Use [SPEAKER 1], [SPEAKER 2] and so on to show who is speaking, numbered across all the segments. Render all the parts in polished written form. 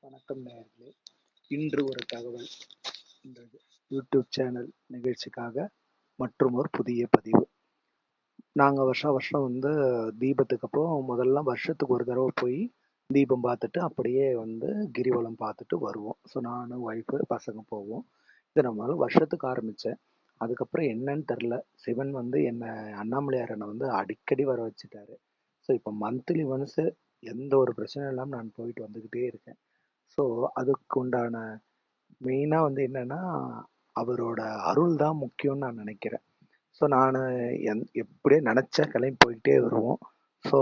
[SPEAKER 1] வணக்கம் நேயர்களே. இன்று ஒரு தகவல் இந்த யூடியூப் சேனல் நிகழ்ச்சிக்காக மற்றும் ஒரு புதிய பதிவு. நாங்கள் வருஷம் வந்து தீபத்துக்கு அப்போ முதல்ல வருஷத்துக்கு ஒரு தடவை போய் தீபம் பார்த்துட்டு அப்படியே வந்து கிரிவலம் பார்த்துட்டு வருவோம். ஸோ நான் ஒய்ஃபு பசங்க போவோம். இதை நம்ம வருஷத்துக்கு ஆரம்பித்தேன். அதுக்கப்புறம் என்னன்னு தெரில, சிவன் வந்து என்னை அண்ணாமலையாரனை வந்து அடிக்கடி வர வச்சுட்டாரு. ஸோ இப்போ மந்த்லி ஒன்ஸு எந்த ஒரு பிரச்சனையும் இல்லாமல் நான் போயிட்டு வந்துக்கிட்டே இருக்கேன். ஸோ அதுக்கு உண்டான மெயினாக வந்து என்னன்னா, அவரோட அருள் தான் முக்கியம்னு நான் நினைக்கிறேன். ஸோ நான் எப்படியே நினச்சா கிளம்பி போயிட்டே வருவோம். ஸோ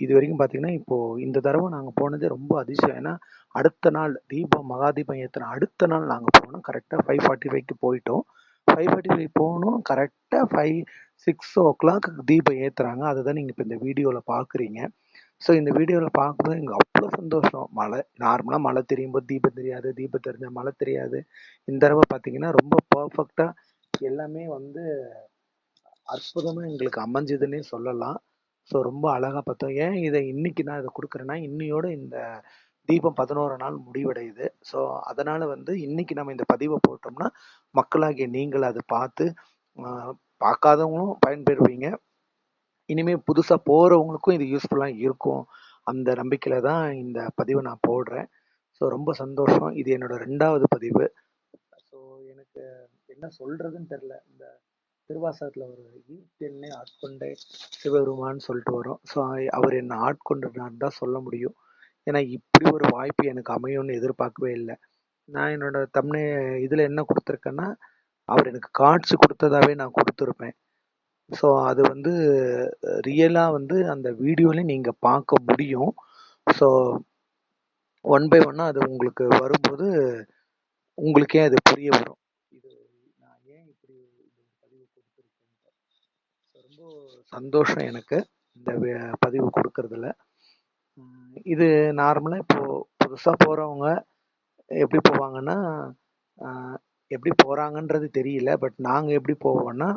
[SPEAKER 1] இது வரைக்கும் பார்த்தீங்கன்னா, இப்போது இந்த தடவை நாங்கள் போனதே ரொம்ப அதிசயம். ஏன்னா அடுத்த நாள் தீபம் மகாதீபம் ஏற்றின அடுத்த நாள் நாங்கள் போனோம். கரெக்டாக 5:45க்கு போயிட்டோம். 5:45 போகணும். கரெக்டாக 6 o'clock தீபம் ஏற்றுறாங்க. அதுதான் நீங்கள் இப்போ இந்த வீடியோவில் பார்க்குறீங்க. ஸோ இந்த வீடியோவில் பார்க்கும்போது எங்களுக்கு அவ்வளோ சந்தோஷம். மழை நார்மலாக மழை தெரியும் போது தீபம் தெரியாது, தீபம் தெரிஞ்சால் மழை தெரியாது. இந்த தடவை பார்த்தீங்கன்னா ரொம்ப பர்ஃபெக்டாக எல்லாமே வந்து அற்புதமாக எங்களுக்கு அமைஞ்சதுன்னே சொல்லலாம். ஸோ ரொம்ப அழகாக பார்த்தோம். ஏன் இதை இன்னைக்கு நான் இதை கொடுக்குறேன்னா, இன்னையோட இந்த தீபம் 11 நாள் முடிவடையுது. ஸோ அதனால் வந்து இன்னைக்கு நம்ம இந்த பதிவை போட்டோம்னா மக்களாகிய நீங்கள் அதை பார்த்து பார்க்காதவங்களும் பயன்பெறுவீங்க. இனிமேல் புதுசாக போகிறவங்களுக்கும் இது யூஸ்ஃபுல்லாக இருக்கும். அந்த நம்பிக்கையில் தான் இந்த பதிவை நான் போடுறேன். ஸோ ரொம்ப சந்தோஷம். இது என்னோட 2வது பதிவு. ஸோ எனக்கு என்ன சொல்கிறதுன்னு தெரில. இந்த திருவாசகத்தில் ஒரு ஈட்டென்னே ஆட்கொண்டே சிவபெருமான்னு சொல்லிட்டு வரும். ஸோ அவர் என்னை ஆட்கொண்டுனான்னு தான் சொல்ல முடியும். ஏன்னா இப்படி ஒரு வாய்ப்பு எனக்கு அமையும்னு எதிர்பார்க்கவே இல்லை. நான் என்னோட இதில் என்ன கொடுத்துருக்கேன்னா, அவர் எனக்கு காட்சி கொடுத்ததாவே நான் கொடுத்துருப்பேன். ஸோ அது வந்து ரியலாக வந்து அந்த வீடியோவில் நீங்கள் பார்க்க முடியும். ஸோ ஒன் பை ஒன்னாக அது உங்களுக்கு வரும்போது உங்களுக்கே அது புரிய வரும். இது நான் ஏன் இப்படி இந்த பதிவு கொடுத்துருக்கேன்ட்டு. ஸோ ரொம்ப சந்தோஷம் எனக்கு இந்த பதிவு கொடுக்கறதுல. இது நார்மலாக இப்போது புதுசாக போகிறவங்க எப்படி போவாங்கன்னா, எப்படி போகிறாங்கன்றது தெரியல. பட் நாங்கள் எப்படி போவோம்னா,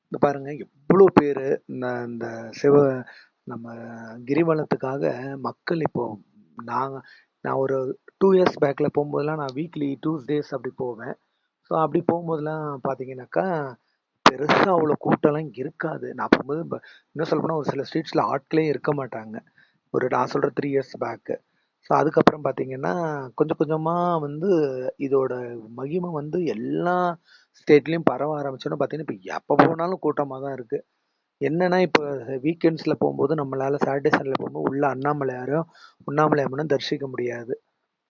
[SPEAKER 1] இந்த பாருங்க எவ்வளோ பேர் இந்த நம்ம கிரிவலத்துக்காக மக்கள் இப்போ நான் ஒரு 2 years பேக்ல போகும்போதெல்லாம் நான் வீக்லி Tuesdays அப்படி போவேன். ஸோ அப்படி போகும்போதெல்லாம் பார்த்தீங்கன்னாக்கா பெருசாக அவ்வளோ கூட்டம்லாம் இருக்காது. நான் போகும்போது இன்னும் சொல்லப்போனால் ஒரு சில ஸ்ட்ரீட்ஸில் ஆட்களே இருக்க மாட்டாங்க. நான் சொல்கிற 3 years பேக்கு. ஸோ அதுக்கப்புறம் பார்த்தீங்கன்னா கொஞ்சம் கொஞ்சமாக வந்து இதோட மகிமை வந்து எல்லா ஸ்டேட்லேயும் பரவ ஆரம்பிச்சோன்னு பார்த்தீங்கன்னா இப்போ எப்போ போனாலும் கூட்டமாக தான் இருக்குது. என்னன்னா இப்போ வீக்கெண்ட்ஸில் போகும்போது நம்மளால் சாட்டர்டே சண்டே போகும்போது உள்ள உண்ணாமலையம்மனும் தரிசிக்க முடியாது.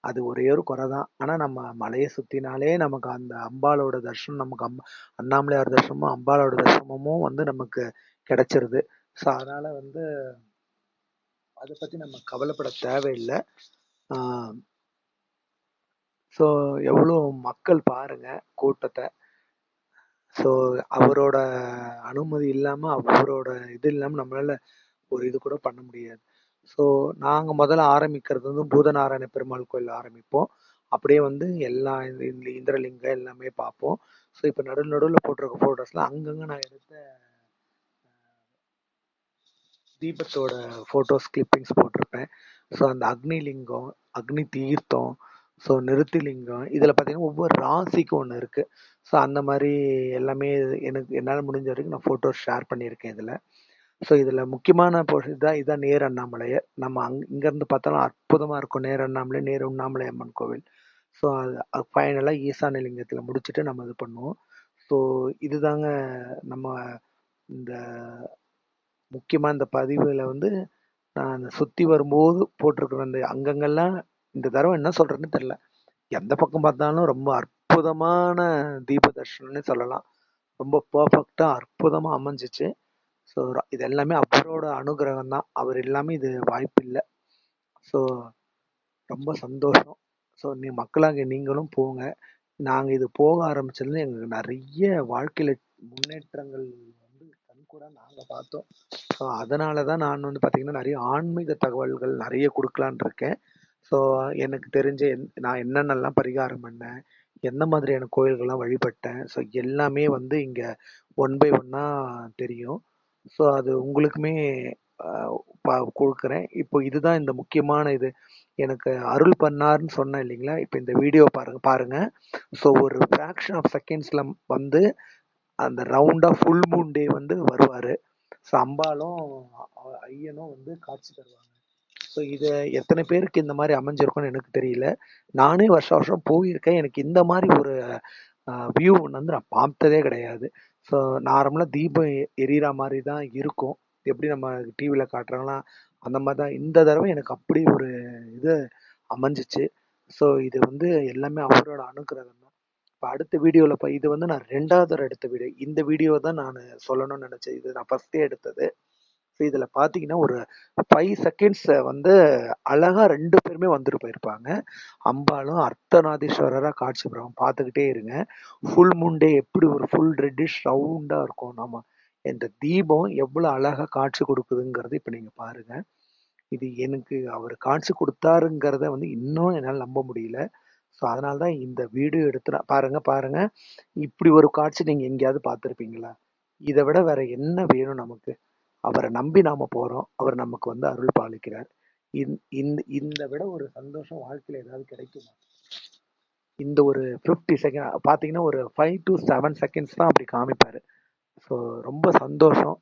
[SPEAKER 1] அது ஒரே ஒரு குறை தான். ஆனால் நம்ம மலையை சுற்றினாலே நமக்கு அந்த அம்பாலோட தரிசனம், நமக்கு அண்ணாமலையார் தரிசனமும் அம்பாலோட தரிசனமும் வந்து நமக்கு கிடைச்சிருது. ஸோ அதனால் வந்து அதை பற்றி நம்ம கவலைப்பட தேவையில்லை. ஸோ எவ்வளோ மக்கள் பாருங்க கூட்டத்தை. ஸோ அவரோட அனுமதி இல்லாமல் அவரோட இது இல்லாமல் நம்மளால ஒரு இது கூட பண்ண முடியாது. ஸோ நாங்கள் முதல்ல ஆரம்பிக்கிறது வந்து பூதநாராயண பெருமாள் கோயில் ஆரம்பிப்போம். அப்படியே வந்து எல்லா இந்த இந்திரலிங்கம் எல்லாமே பார்ப்போம். ஸோ இப்போ நடுவில் போட்டிருக்க ஃபோட்டோஸ்லாம் அங்கங்கே நான் எடுத்த தீபத்தோட ஃபோட்டோஸ் கிளிப்பிங்ஸ் போட்டிருப்பேன். ஸோ அந்த அக்னிலிங்கம், அக்னி தீர்த்தம், ஸோ நிருத்திலிங்கம் இதில் பார்த்தீங்கன்னா ஒவ்வொரு ராசிக்கும் ஒன்று இருக்குது. ஸோ அந்த மாதிரி எல்லாமே என்னால் முடிஞ்ச வரைக்கும் நான் ஃபோட்டோஸ் ஷேர் பண்ணியிருக்கேன் இதில். ஸோ இதில் முக்கியமான போர்ஷன் இதான் நேர் அண்ணாமலையை நம்ம இங்கேருந்து பார்த்தாலும் அற்புதமாக இருக்கும். நேர் உண்ணாமலை அம்மன் கோவில். ஸோ அது ஃபைனலாக ஈசான லிங்கத்தில் முடிச்சுட்டு நம்ம இது பண்ணுவோம். ஸோ இதுதாங்க நம்ம இந்த முக்கியமாக இந்த பதிவில் வந்து நான் சுற்றி வரும்போது போட்டிருக்கிற அந்த அங்கங்கள்லாம் இந்த தடவை என்ன சொல்கிறேன்னு தெரில. எந்த பக்கம் பார்த்தாலும் ரொம்ப அற்புதமான தீப தர்ஷனம்னு சொல்லலாம். ரொம்ப பர்ஃபெக்டாக அற்புதமாக அமைஞ்சிச்சு. ஸோ இது எல்லாமே அவரோட அனுகிரகம் தான். அவர் இல்லாமல் இது வாய்ப்பு இல்லை. ஸோ ரொம்ப சந்தோஷம். ஸோ மக்களாக நீங்களும் போங்க. நாங்கள் இது போக ஆரம்பிச்சதுலேருந்து எங்களுக்கு நிறைய வாழ்க்கையில் முன்னேற்றங்கள் வந்து கண்கூட நாங்கள் பார்த்தோம். ஸோ அதனால தான் நான் வந்து பார்த்திங்கன்னா நிறைய ஆன்மீக தகவல்கள் நிறைய கொடுக்கலான் இருக்கேன். ஸோ எனக்கு தெரிஞ்ச நான் என்னென்னலாம் பரிகாரம் பண்ணேன், எந்த மாதிரியான கோயில்கள்லாம் வழிபட்டேன், ஸோ எல்லாமே வந்து இங்கே ஒன் பை ஒன்னாக தெரியும். ஸோ அது உங்களுக்குமே கொடுக்குறேன். இப்போ இதுதான் இந்த முக்கியமான இது. எனக்கு அருள் பண்ணாருன்னு சொன்னேன் இல்லைங்களா? இப்போ இந்த வீடியோ பாருங்க. ஸோ ஒரு ஃப்ராக்ஷன் ஆஃப் செகண்ட்ஸ்ல வந்து அந்த ரவுண்டா ஃபுல் மூன் டே வந்து வருவாரு. ஸோ அம்பாலும் ஐயனும் வந்து காட்சி தருவாங்க. ஸோ இது எத்தனை பேருக்கு இந்த மாதிரி அமைஞ்சிருக்கும்னு எனக்கு தெரியல. நானே வருஷம் வருஷம் போயிருக்கேன். எனக்கு இந்த மாதிரி ஒரு வியூ வந்து நான் பார்த்ததே கிடையாது. ஸோ நார்மலாக தீபம் எரியிற மாதிரி தான் இருக்கும். எப்படி நம்ம டிவியில் காட்டுறாங்களா அந்த மாதிரி தான். இந்த தடவை எனக்கு அப்படி ஒரு இது அமைஞ்சிச்சு. ஸோ இது வந்து எல்லாமே அவரோட அனுக்கிரகம் தான். இப்போ அடுத்த வீடியோவில் இப்போ இது வந்து நான் 2வது தடவை எடுத்த வீடியோ. இந்த வீடியோ தான் நான் சொல்லணும்னு நினச்சேன். இது நான் ஃபஸ்ட்டே எடுத்தது. ஸோ இதில் பார்த்தீங்கன்னா ஒரு 5 செகண்ட்ஸ் வந்து அழகா 2 பேருமே வந்துட்டு போயிருப்பாங்க. அம்பாலும் அர்த்தநாதீஸ்வரராக காட்சி பெறுவாங்க. பார்த்துக்கிட்டே இருங்க. ஃபுல் மூன் டே எப்படி ஒரு ஃபுல் ரெட்டிஷ் ரவுண்டாக இருக்கும். நம்ம இந்த தீபம் எவ்வளோ அழகாக காட்சி கொடுக்குதுங்கிறது இப்போ நீங்கள் பாருங்க. இது எனக்கு அவர் காட்சி கொடுத்தாருங்கிறத வந்து இன்னும் என்னால் நம்ப முடியல. ஸோ அதனால தான் இந்த வீடியோ எடுத்து பாருங்க. இப்படி ஒரு காட்சி நீங்கள் எங்கேயாவது பார்த்துருப்பீங்களா? இதை விட வேற என்ன வேணும் நமக்கு? அவரை நம்பி நாம போறோம். அவர் நமக்கு வந்து அருள் பாலிக்கிறார். இந்த விட ஒரு சந்தோஷம் வாழ்க்கையில ஏதாவது கிடைக்குமா? இந்த ஒரு 50 செகண்ட் பார்த்தீங்கன்னா ஒரு 5 to 7 செகண்ட்ஸ் தான் அப்படி காமிப்பாரு. ஸோ ரொம்ப சந்தோஷம்.